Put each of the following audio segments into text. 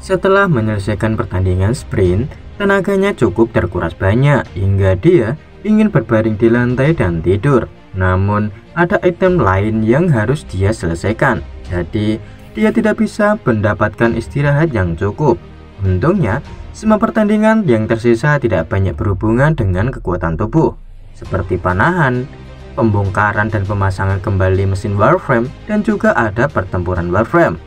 Setelah menyelesaikan pertandingan sprint, tenaganya cukup terkuras banyak hingga dia ingin berbaring di lantai dan tidur. Namun ada item lain yang harus dia selesaikan, jadi dia tidak bisa mendapatkan istirahat yang cukup. Untungnya, semua pertandingan yang tersisa tidak banyak berhubungan dengan kekuatan tubuh, seperti panahan, pembongkaran dan pemasangan kembali mesin Warframe, dan juga ada pertempuran Warframe.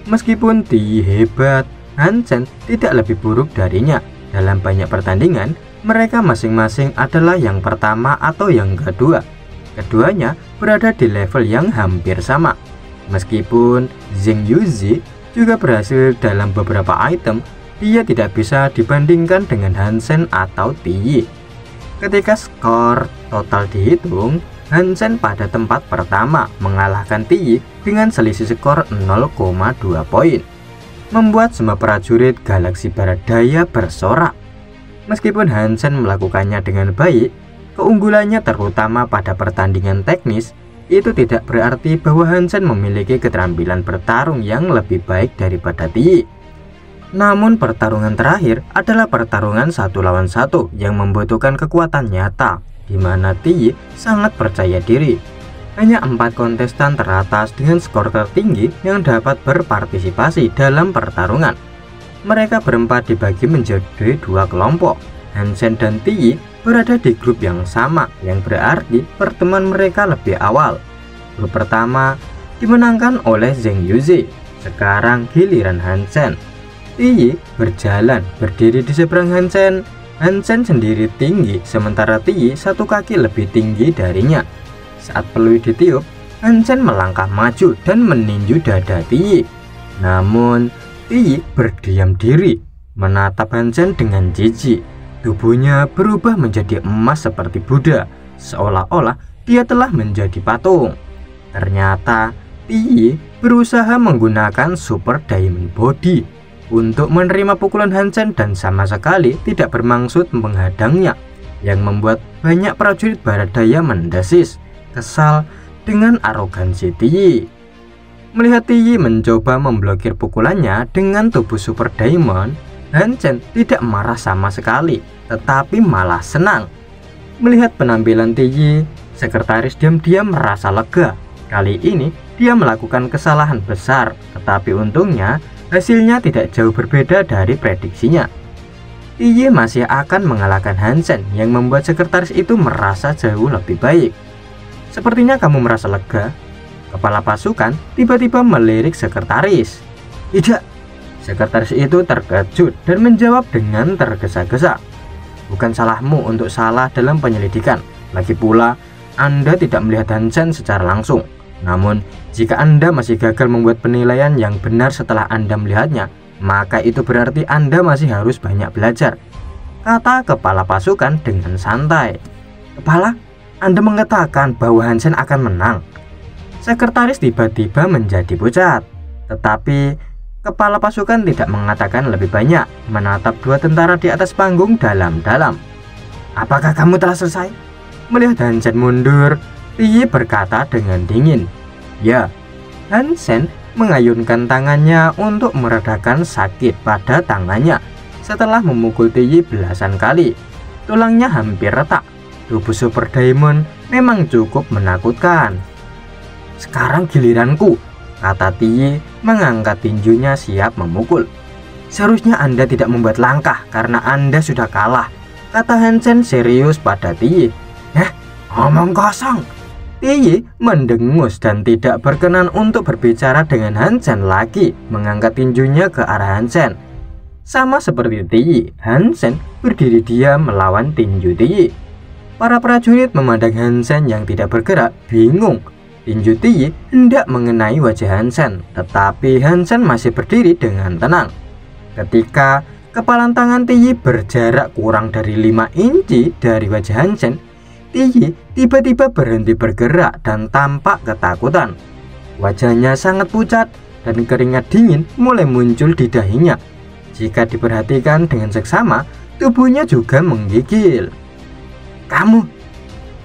Meskipun Tiyi hebat, Hansen tidak lebih buruk darinya. Dalam banyak pertandingan, mereka masing-masing adalah yang pertama atau yang kedua. Keduanya berada di level yang hampir sama. Meskipun Zheng Yuzi juga berhasil dalam beberapa item, dia tidak bisa dibandingkan dengan Hansen atau Tiyi. Ketika skor total dihitung, Hansen pada tempat pertama mengalahkan Tiyi dengan selisih skor 0,2 poin, membuat semua prajurit Galaksi Barat Daya bersorak. Meskipun Hansen melakukannya dengan baik, keunggulannya terutama pada pertandingan teknis, itu tidak berarti bahwa Hansen memiliki keterampilan bertarung yang lebih baik daripada Tiyi. Namun pertarungan terakhir adalah pertarungan 1 lawan 1 yang membutuhkan kekuatan nyata, di mana Tiyi sangat percaya diri. Hanya 4 kontestan teratas dengan skor tertinggi yang dapat berpartisipasi dalam pertarungan. Mereka berempat dibagi menjadi 2 kelompok. Hansen dan Tiyi berada di grup yang sama, yang berarti pertemuan mereka lebih awal. Grup pertama dimenangkan oleh Zheng Yuzi. Sekarang giliran Hansen. Tiyi berjalan berdiri di seberang Hansen. Hansen sendiri tinggi, sementara Tiyi 1 kaki lebih tinggi darinya. Saat peluit ditiup, Hansen melangkah maju dan meninju dada Tiyi. Namun, Tiyi berdiam diri, menatap Hansen dengan jijik. Tubuhnya berubah menjadi emas seperti Buddha, seolah-olah dia telah menjadi patung. Ternyata, Tiyi berusaha menggunakan Super Diamond Body untuk menerima pukulan Hansen dan sama sekali tidak bermaksud menghadangnya, yang membuat banyak prajurit Barat Daya mendesis, kesal dengan arogansi Tiyi. Melihat Tiyi mencoba memblokir pukulannya dengan tubuh Super Diamond, Hansen tidak marah sama sekali, tetapi malah senang. Melihat penampilan Tiyi, sekretaris diam-diam merasa lega. Kali ini dia melakukan kesalahan besar, tetapi untungnya hasilnya tidak jauh berbeda dari prediksinya. Tiyi masih akan mengalahkan Hansen, yang membuat sekretaris itu merasa jauh lebih baik. Sepertinya kamu merasa lega. Kepala pasukan tiba-tiba melirik sekretaris. Tidak. Sekretaris itu terkejut dan menjawab dengan tergesa-gesa. Bukan salahmu untuk salah dalam penyelidikan. Lagi pula, Anda tidak melihat Hansen secara langsung. Namun, jika Anda masih gagal membuat penilaian yang benar setelah Anda melihatnya, maka itu berarti Anda masih harus banyak belajar, kata kepala pasukan dengan santai. Kepala, Anda mengatakan bahwa Hansen akan menang. Sekretaris tiba-tiba menjadi pucat. Tetapi, kepala pasukan tidak mengatakan lebih banyak, menatap 2 tentara di atas panggung dalam-dalam. Apakah kamu telah selesai? Melihat Hansen mundur, Tiyi berkata dengan dingin. Ya. Hansen mengayunkan tangannya untuk meredakan sakit pada tangannya. Setelah memukul Tiyi belasan kali, tulangnya hampir retak. Tubuh Super Diamond memang cukup menakutkan. Sekarang giliranku, kata Tiyi mengangkat tinjunya siap memukul. Seharusnya Anda tidak membuat langkah karena Anda sudah kalah, kata Hansen serius pada Tiyi. Ngomong kosong. Tiyi mendengus dan tidak berkenan untuk berbicara dengan Hansen lagi, mengangkat tinjunya ke arah Hansen. Sama seperti Tiyi, Hansen berdiri diam melawan tinju Tiyi. Para prajurit memandang Hansen yang tidak bergerak, bingung. Tinju Tiyi hendak mengenai wajah Hansen, tetapi Hansen masih berdiri dengan tenang. Ketika kepalan tangan Tiyi berjarak kurang dari 5 inci dari wajah Hansen, Tiyi tiba-tiba berhenti bergerak dan tampak ketakutan. Wajahnya sangat pucat dan keringat dingin mulai muncul di dahinya. Jika diperhatikan dengan seksama, tubuhnya juga menggigil. Kamu,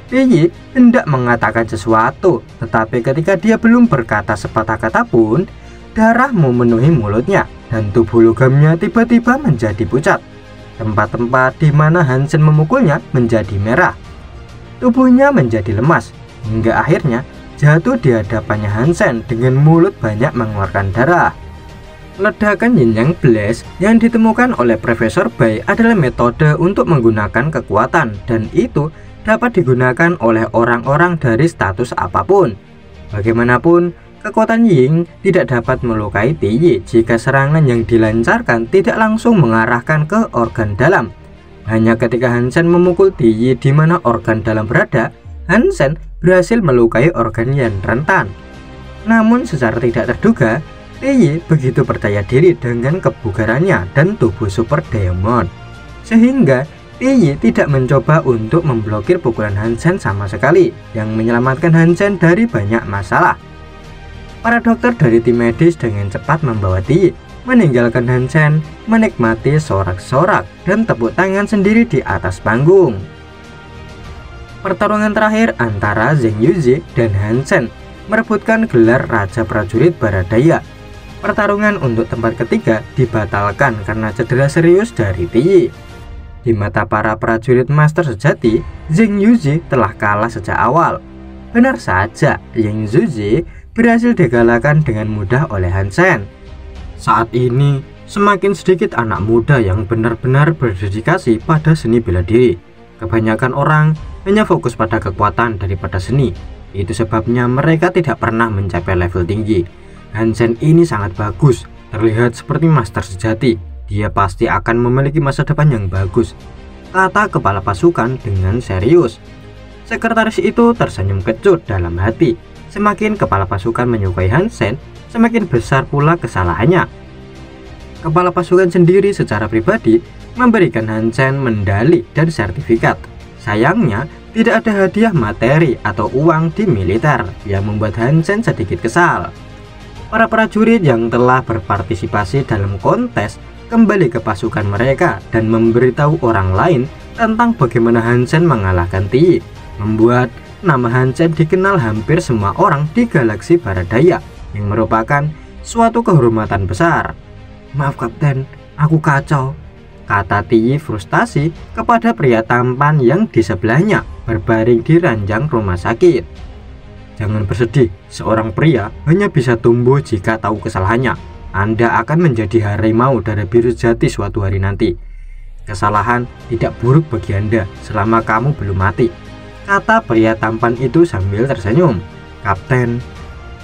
Tiyi hendak mengatakan sesuatu, tetapi ketika dia belum berkata sepatah kata pun, darah memenuhi mulutnya dan tubuh logamnya tiba-tiba menjadi pucat. Tempat-tempat di mana Hansen memukulnya menjadi merah. Tubuhnya menjadi lemas hingga akhirnya jatuh di hadapannya Hansen dengan mulut banyak mengeluarkan darah. Ledakan Yin Yang Blast yang ditemukan oleh Profesor Bai adalah metode untuk menggunakan kekuatan, dan itu dapat digunakan oleh orang-orang dari status apapun. Bagaimanapun, kekuatan Ying tidak dapat melukai Tiyi jika serangan yang dilancarkan tidak langsung mengarahkan ke organ dalam. Hanya ketika Hansen memukul Tiyi di mana organ dalam berada, Hansen berhasil melukai organ yang rentan. Namun secara tidak terduga, Tiyi begitu percaya diri dengan kebugarannya dan tubuh Super Diamond, sehingga Tiyi tidak mencoba untuk memblokir pukulan Hansen sama sekali, yang menyelamatkan Hansen dari banyak masalah. Para dokter dari tim medis dengan cepat membawa Tiyi, meninggalkan Hansen menikmati sorak-sorak dan tepuk tangan sendiri di atas panggung. Pertarungan terakhir antara Zheng Yuzi dan Hansen merebutkan gelar Raja Prajurit Baradaya. Pertarungan untuk tempat ketiga dibatalkan karena cedera serius dari Tiyi. Di mata para prajurit master sejati, Zheng Yuzi telah kalah sejak awal. Benar saja, Zheng Yuzi berhasil dikalahkan dengan mudah oleh Hansen. Saat ini, semakin sedikit anak muda yang benar-benar berdedikasi pada seni bela diri. Kebanyakan orang hanya fokus pada kekuatan daripada seni. Itu sebabnya mereka tidak pernah mencapai level tinggi. Hansen ini sangat bagus, terlihat seperti master sejati. Dia pasti akan memiliki masa depan yang bagus, kata kepala pasukan dengan serius. Sekretaris itu tersenyum kecut dalam hati. Semakin kepala pasukan menyukai Hansen, semakin besar pula kesalahannya. Kepala pasukan sendiri secara pribadi memberikan Hansen medali dan sertifikat. Sayangnya, tidak ada hadiah materi atau uang di militer, yang membuat Hansen sedikit kesal. Para prajurit yang telah berpartisipasi dalam kontes kembali ke pasukan mereka dan memberitahu orang lain tentang bagaimana Hansen mengalahkan Tiyi, membuat nama Hansen dikenal hampir semua orang di galaksi Baradaya, yang merupakan suatu kehormatan besar. "Maaf Kapten, aku kacau," kata Tiyi frustasi kepada pria tampan yang di sebelahnya berbaring di ranjang rumah sakit. "Jangan bersedih, seorang pria hanya bisa tumbuh jika tahu kesalahannya. Anda akan menjadi harimau darah biru sejati suatu hari nanti. Kesalahan tidak buruk bagi Anda selama kamu belum mati," kata pria tampan itu sambil tersenyum. "Kapten,"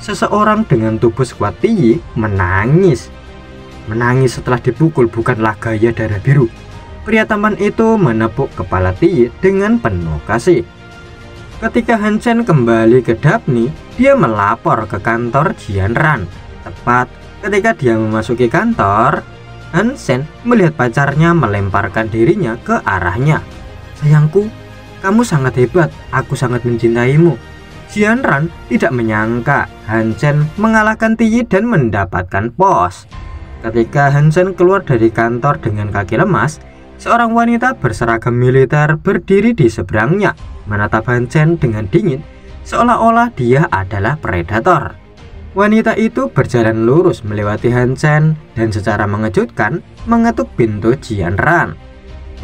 seseorang dengan tubuh sekuat Tiyi menangis. Menangis setelah dipukul bukanlah gaya darah biru. Pria tampan itu menepuk kepala Tiyi dengan penuh kasih. Ketika Hansen kembali ke Daphne, dia melapor ke kantor Jianran. Tepat ketika dia memasuki kantor, Hansen melihat pacarnya melemparkan dirinya ke arahnya. "Sayangku, kamu sangat hebat, aku sangat mencintaimu." Jianran tidak menyangka Hansen mengalahkan Tiyi dan mendapatkan pos. Ketika Hansen keluar dari kantor dengan kaki lemas, seorang wanita berseragam militer berdiri di seberangnya, menatap Hansen dengan dingin, seolah-olah dia adalah predator. Wanita itu berjalan lurus melewati Hansen dan secara mengejutkan mengetuk pintu Jianran.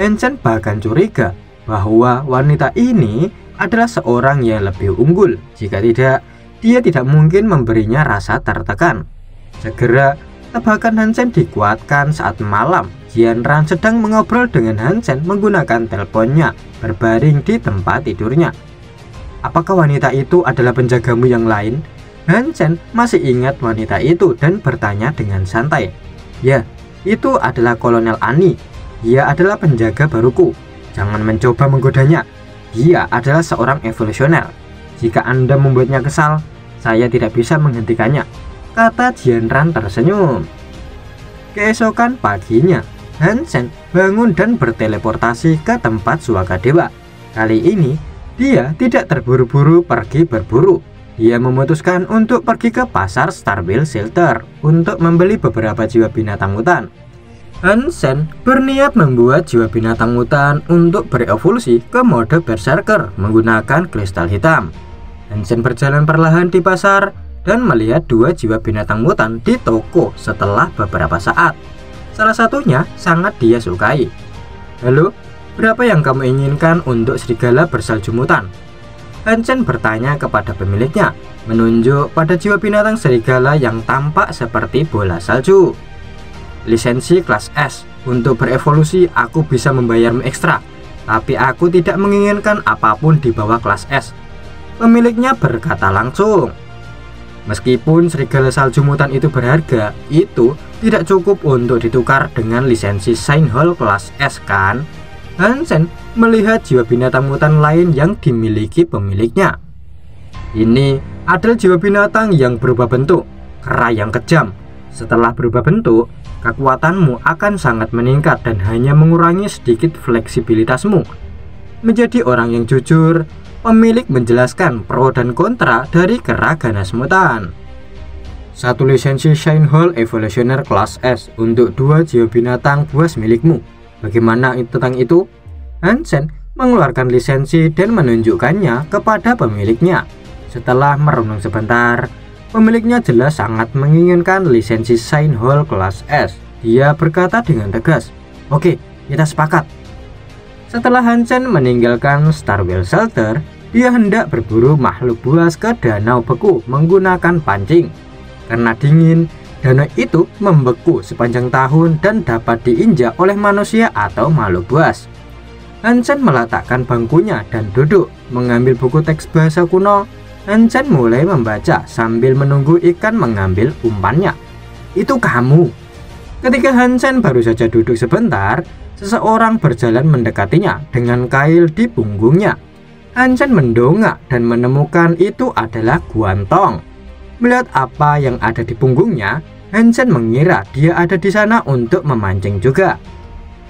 Hansen bahkan curiga bahwa wanita ini adalah seorang yang lebih unggul. Jika tidak, dia tidak mungkin memberinya rasa tertekan. Segera, tebakan Hansen dikuatkan saat malam Jianran sedang mengobrol dengan Hansen menggunakan teleponnya berbaring di tempat tidurnya. "Apakah wanita itu adalah penjagamu yang lain?" Hansen masih ingat wanita itu dan bertanya dengan santai. "Ya, itu adalah Kolonel Ani. Dia adalah penjaga baruku. Jangan mencoba menggodanya. Dia adalah seorang evolusioner. Jika Anda membuatnya kesal, saya tidak bisa menghentikannya," kata Jianran tersenyum. Keesokan paginya, Hansen bangun dan berteleportasi ke tempat Swakadewa. Kali ini, dia tidak terburu-buru pergi berburu. Dia memutuskan untuk pergi ke pasar Starville Shelter untuk membeli beberapa jiwa binatang hutan. Hansen berniat membuat jiwa binatang hutan untuk berevolusi ke mode berserker menggunakan kristal hitam. Hansen berjalan perlahan di pasar dan melihat dua jiwa binatang mutan di toko setelah beberapa saat. Salah satunya sangat dia sukai. "Halo, berapa yang kamu inginkan untuk serigala bersalju mutan?" Hansen bertanya kepada pemiliknya, menunjuk pada jiwa binatang serigala yang tampak seperti bola salju. "Lisensi kelas S. Untuk berevolusi aku bisa membayarmu ekstra, tapi aku tidak menginginkan apapun di bawah kelas S," pemiliknya berkata langsung. Meskipun serigala salju mutan itu berharga, itu tidak cukup untuk ditukar dengan lisensi Shine Hall kelas S, kan? Hansen melihat jiwa binatang mutan lain yang dimiliki pemiliknya. Ini adalah jiwa binatang yang berubah bentuk, kera yang kejam. Setelah berubah bentuk, kekuatanmu akan sangat meningkat dan hanya mengurangi sedikit fleksibilitasmu. Menjadi orang yang jujur, pemilik menjelaskan pro dan kontra dari kera ganas mutan. "Satu lisensi Shine Hall Evolutioner kelas S untuk 2 jiwa binatang buas milikmu. Bagaimana tentang itu?" Hansen mengeluarkan lisensi dan menunjukkannya kepada pemiliknya. Setelah merenung sebentar, pemiliknya jelas sangat menginginkan lisensi Shine Hall kelas S. Dia berkata dengan tegas, "Oke, kita sepakat." Setelah Hansen meninggalkan Starwell Shelter, dia hendak berburu makhluk buas ke danau beku menggunakan pancing. Karena dingin, danau itu membeku sepanjang tahun dan dapat diinjak oleh manusia atau makhluk buas. Hansen meletakkan bangkunya dan duduk, mengambil buku teks bahasa kuno. Hansen mulai membaca sambil menunggu ikan mengambil umpannya. "Itu kamu." Ketika Hansen baru saja duduk sebentar, seseorang berjalan mendekatinya dengan kail di punggungnya. Hansen mendongak dan menemukan itu adalah Guantong. Melihat apa yang ada di punggungnya, Hansen mengira dia ada di sana untuk memancing juga.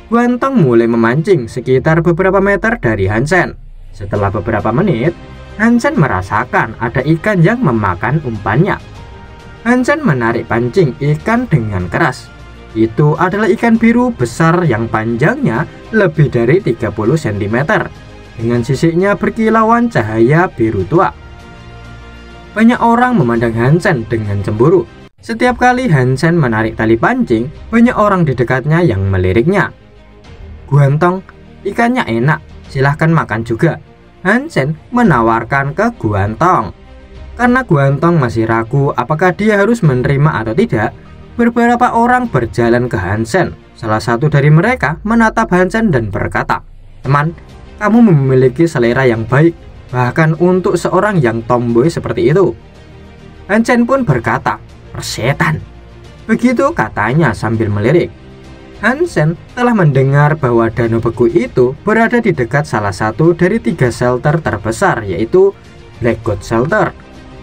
Guantong mulai memancing sekitar beberapa meter dari Hansen. Setelah beberapa menit, Hansen merasakan ada ikan yang memakan umpannya. Hansen menarik pancing ikan dengan keras. Itu adalah ikan biru besar yang panjangnya lebih dari 30 cm. Dengan sisiknya berkilauan cahaya biru tua. Banyak orang memandang Hansen dengan cemburu. Setiap kali Hansen menarik tali pancing, banyak orang di dekatnya yang meliriknya. "Guantong, ikannya enak, silahkan makan juga." Hansen menawarkan ke Guantong. Karena Guantong masih ragu apakah dia harus menerima atau tidak, beberapa orang berjalan ke Hansen. Salah satu dari mereka menatap Hansen dan berkata, "Teman, kamu memiliki selera yang baik, bahkan untuk seorang yang tomboy seperti itu." Hansen pun berkata, "Persetan." Begitu katanya sambil melirik. Hansen telah mendengar bahwa danau beku itu berada di dekat salah satu dari 3 shelter terbesar, yaitu Blackguard Shelter.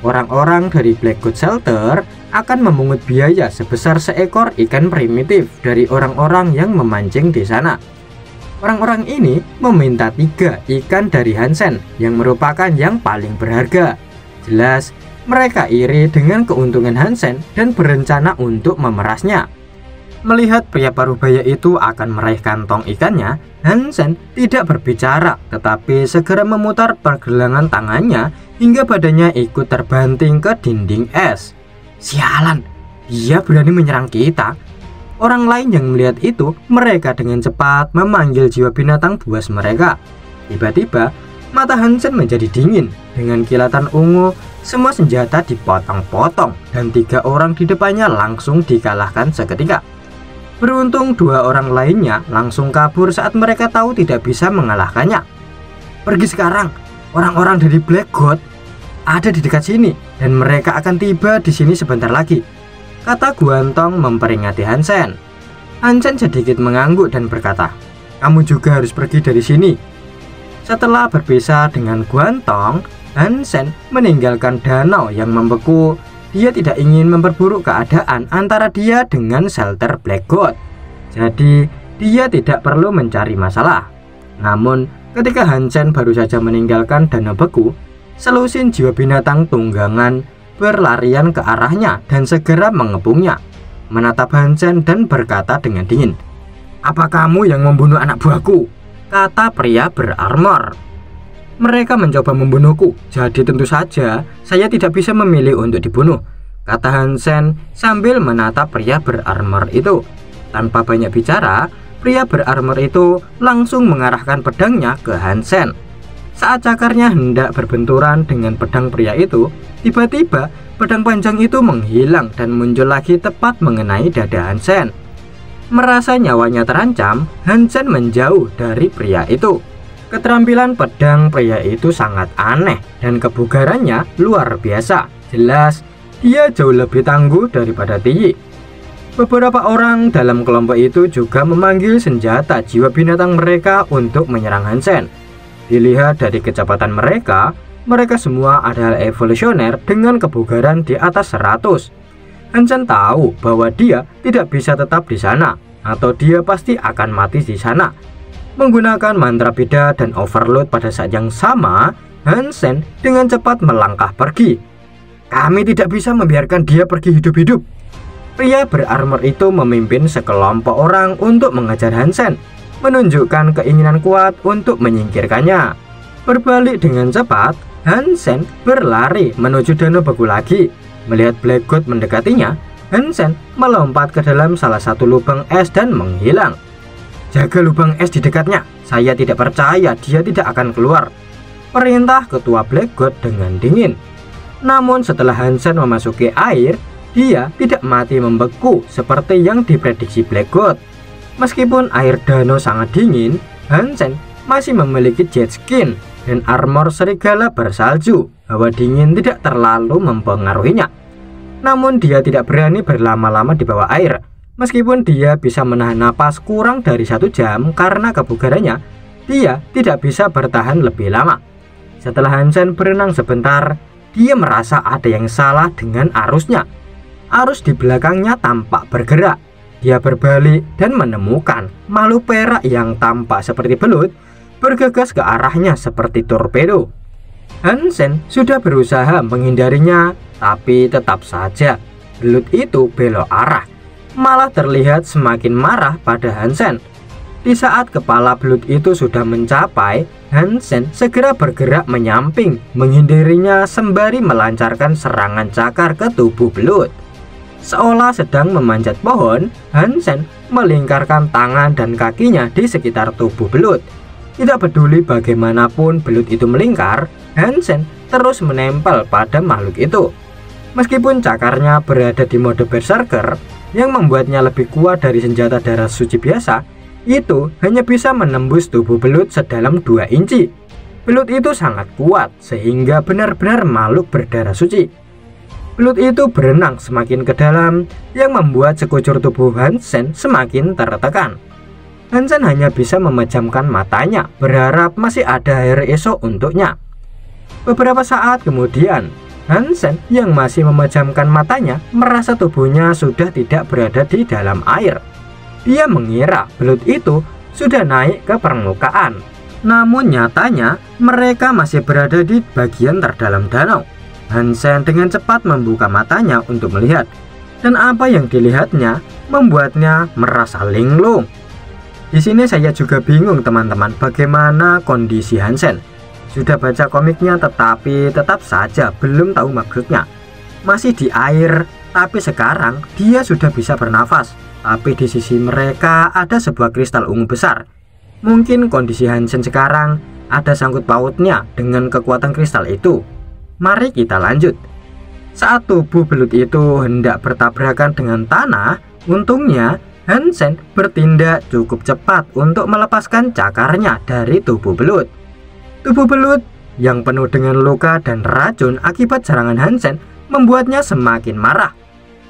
Orang-orang dari Blackguard Shelter akan memungut biaya sebesar seekor ikan primitif dari orang-orang yang memancing di sana. Orang-orang ini meminta 3 ikan dari Hansen yang merupakan yang paling berharga. Jelas, mereka iri dengan keuntungan Hansen dan berencana untuk memerasnya. Melihat pria parubaya itu akan meraih kantong ikannya, Hansen tidak berbicara, tetapi segera memutar pergelangan tangannya hingga badannya ikut terbanting ke dinding es. "Sialan, dia berani menyerang kita." Orang lain yang melihat itu, mereka dengan cepat memanggil jiwa binatang buas mereka. Tiba-tiba, mata Hansen menjadi dingin. Dengan kilatan ungu, semua senjata dipotong-potong dan 3 orang di depannya langsung dikalahkan seketika. Beruntung 2 orang lainnya langsung kabur saat mereka tahu tidak bisa mengalahkannya. "Pergi sekarang, orang-orang dari Blackguard ada di dekat sini dan mereka akan tiba di sini sebentar lagi," kata Guantong memperingati Hansen. Hansen sedikit mengangguk dan berkata, "Kamu juga harus pergi dari sini." Setelah berpisah dengan Guantong, Hansen meninggalkan danau yang membeku. Dia tidak ingin memperburuk keadaan antara dia dengan shelter Blackguard. Jadi, dia tidak perlu mencari masalah. Namun, ketika Hansen baru saja meninggalkan danau beku, selusin jiwa binatang tunggangan berlarian ke arahnya dan segera mengepungnya. Menatap Hansen dan berkata dengan dingin, "Apa kamu yang membunuh anak buahku?" kata pria berarmor. Mereka mencoba membunuhku, jadi tentu saja saya tidak bisa memilih untuk dibunuh, kata Hansen sambil menatap pria berarmor itu. Tanpa banyak bicara, pria berarmor itu langsung mengarahkan pedangnya ke Hansen. Saat cakarnya hendak berbenturan dengan pedang pria itu, tiba-tiba pedang panjang itu menghilang dan muncul lagi tepat mengenai dada Hansen. Merasa nyawanya terancam, Hansen menjauh dari pria itu. Keterampilan pedang pria itu sangat aneh dan kebugarannya luar biasa. Jelas, dia jauh lebih tangguh daripada Tiyi. Beberapa orang dalam kelompok itu juga memanggil senjata jiwa binatang mereka untuk menyerang Hansen. Dilihat dari kecepatan mereka semua adalah evolusioner dengan kebugaran di atas 100. Hansen tahu bahwa dia tidak bisa tetap di sana, atau dia pasti akan mati di sana. Menggunakan mantra beda dan overload pada saat yang sama, Hansen dengan cepat melangkah pergi. Kami tidak bisa membiarkan dia pergi hidup-hidup. Pria berarmor itu memimpin sekelompok orang untuk mengejar Hansen, menunjukkan keinginan kuat untuk menyingkirkannya. Berbalik dengan cepat, Hansen berlari menuju danau beku lagi. Melihat Black God mendekatinya, Hansen melompat ke dalam salah satu lubang es dan menghilang. Jaga lubang es di dekatnya, saya tidak percaya dia tidak akan keluar, perintah ketua Black God dengan dingin. Namun setelah Hansen memasuki air, dia tidak mati membeku seperti yang diprediksi Black God. Meskipun air danau sangat dingin, Hansen masih memiliki jet skin dan armor serigala bersalju. Hawa dingin tidak terlalu mempengaruhinya. Namun dia tidak berani berlama-lama di bawah air. Meskipun dia bisa menahan napas kurang dari 1 jam karena kebugarannya, dia tidak bisa bertahan lebih lama. Setelah Hansen berenang sebentar, dia merasa ada yang salah dengan arusnya. Arus di belakangnya tampak bergerak. Dia berbalik dan menemukan makhluk perak yang tampak seperti belut bergegas ke arahnya seperti torpedo. Hansen sudah berusaha menghindarinya, tapi tetap saja belut itu belok arah, malah terlihat semakin marah pada Hansen. Di saat kepala belut itu sudah mencapai, Hansen segera bergerak menyamping, menghindarinya sembari melancarkan serangan cakar ke tubuh belut. Seolah sedang memanjat pohon, Hansen melingkarkan tangan dan kakinya di sekitar tubuh belut. Tidak peduli bagaimanapun belut itu melingkar, Hansen terus menempel pada makhluk itu. Meskipun cakarnya berada di mode berserker yang membuatnya lebih kuat dari senjata darah suci biasa, itu hanya bisa menembus tubuh belut sedalam 2 inci. Belut itu sangat kuat sehingga benar-benar makhluk berdarah suci. Belut itu berenang semakin ke dalam yang membuat sekujur tubuh Hansen semakin tertekan. Hansen hanya bisa memejamkan matanya, berharap masih ada hari esok untuknya. Beberapa saat kemudian, Hansen yang masih memejamkan matanya merasa tubuhnya sudah tidak berada di dalam air. Dia mengira belut itu sudah naik ke permukaan. Namun nyatanya mereka masih berada di bagian terdalam danau. Hansen dengan cepat membuka matanya untuk melihat, dan apa yang dilihatnya membuatnya merasa linglung. Di sini saya juga bingung teman-teman, bagaimana kondisi Hansen. Sudah baca komiknya tetapi tetap saja belum tahu maksudnya. Masih di air, tapi sekarang dia sudah bisa bernafas. Tapi di sisi mereka ada sebuah kristal ungu besar. Mungkin kondisi Hansen sekarang ada sangkut pautnya dengan kekuatan kristal itu. Mari kita lanjut. Saat tubuh belut itu hendak bertabrakan dengan tanah, untungnya Hansen bertindak cukup cepat untuk melepaskan cakarnya dari tubuh belut. Tubuh belut yang penuh dengan luka dan racun akibat serangan Hansen membuatnya semakin marah.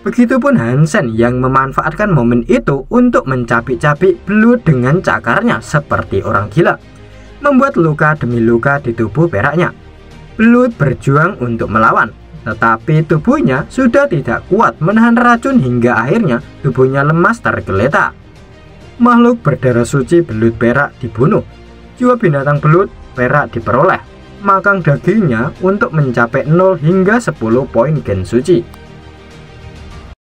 Begitupun Hansen yang memanfaatkan momen itu untuk mencabik-cabik belut dengan cakarnya seperti orang gila, membuat luka demi luka di tubuh peraknya. Belut berjuang untuk melawan, tetapi tubuhnya sudah tidak kuat menahan racun hingga akhirnya tubuhnya lemas tergeletak. Makhluk berdarah suci belut perak dibunuh. Jiwa binatang belut perak diperoleh. Makan dagingnya untuk mencapai 0 hingga 10 poin gen suci.